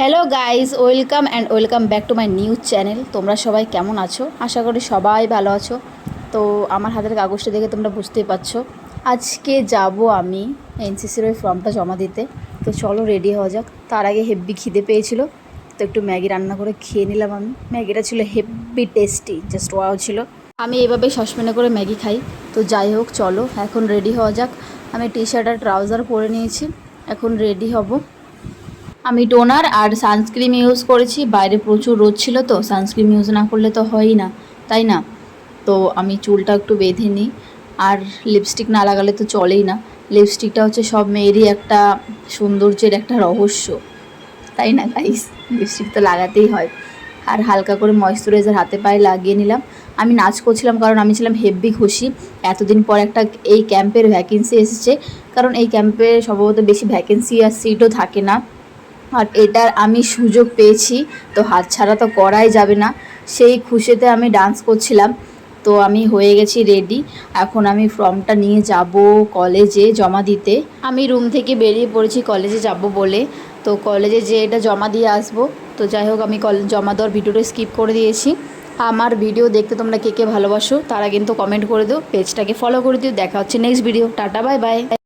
Hello guys, welcome back to my news channel. তোমরা সবাই কেমন আছো? আশা করি সবাই ভালো আছো। তো আমার হাতের কাগজটা দেখে তোমরা বুঝতেই পারছো আজকে যাব আমি এনসিসির ওই ফর্মটা জমা দিতে। তো চলো রেডি হওয়া যাক। তার আগে হেব্বি খিদে পেয়েছিল, তো একটু ম্যাগি রান্না করে খেয়ে নিলাম আমি। ম্যাগিটা ছিল হেব্বি টেস্টি, জাস্ট ওয়াও ছিল। আমি এভাবেই সসপ্যানে করে ম্যাগি খাই। তো যাই হোক, চলো এখন রেডি হওয়া যাক। আমি টি শার্ট আর ট্রাউজার পরে নিয়েছি, এখন রেডি হব। আমি টোনার আর সানস্ক্রিন ইউজ করেছি। বাইরে প্রচুর রোদ ছিল, তো সানস্ক্রিন ইউজ না করলে তো হয়ই না, তাই না? তো আমি চুলটা একটু বেঁধে নিই, আর লিপস্টিক না লাগালে তো চলেই না। লিপস্টিকটা হচ্ছে সব মেয়েরই একটা সৌন্দর্যের একটা রহস্য, তাই না গাইস? লিপস্টিক তো লাগাতেই হয়। আর হালকা করে ময়েশ্চারাইজার হাতে পায়ে লাগিয়ে নিলাম। আমি নাচ করছিলাম কারণ আমি ছিলাম হেব্বি খুশি। এতদিন পর একটা এই ক্যাম্পের ভ্যাকেন্সি এসেছে, কারণ এই ক্যাম্পে সম্ভবত বেশি ভ্যাকেন্সি আর সিটও থাকে না। আর এটার আমি সুযোগ পেয়েছি, তো হাতছাড়া তো করাই যাবে না। সেই খুশিতে আমি ডান্স করছিলাম। তো আমি হয়ে গেছি রেডি। এখন আমি ফর্মটা নিয়ে যাব কলেজে জমা দিতে। আমি রুম থেকে বেরিয়ে পড়েছি কলেজে যাব বলে। তো কলেজে যেয়ে এটা জমা দিয়ে আসবো। তো যাই হোক, আমি জমা দেওয়ার ভিডিওটা স্কিপ করে দিয়েছি। আমার ভিডিও দেখতে তোমরা কে কে ভালোবাসো তারা কিন্তু কমেন্ট করে দিও, পেজটাকে ফলো করে দিও। দেখা হচ্ছে next video. Tata, bye bye.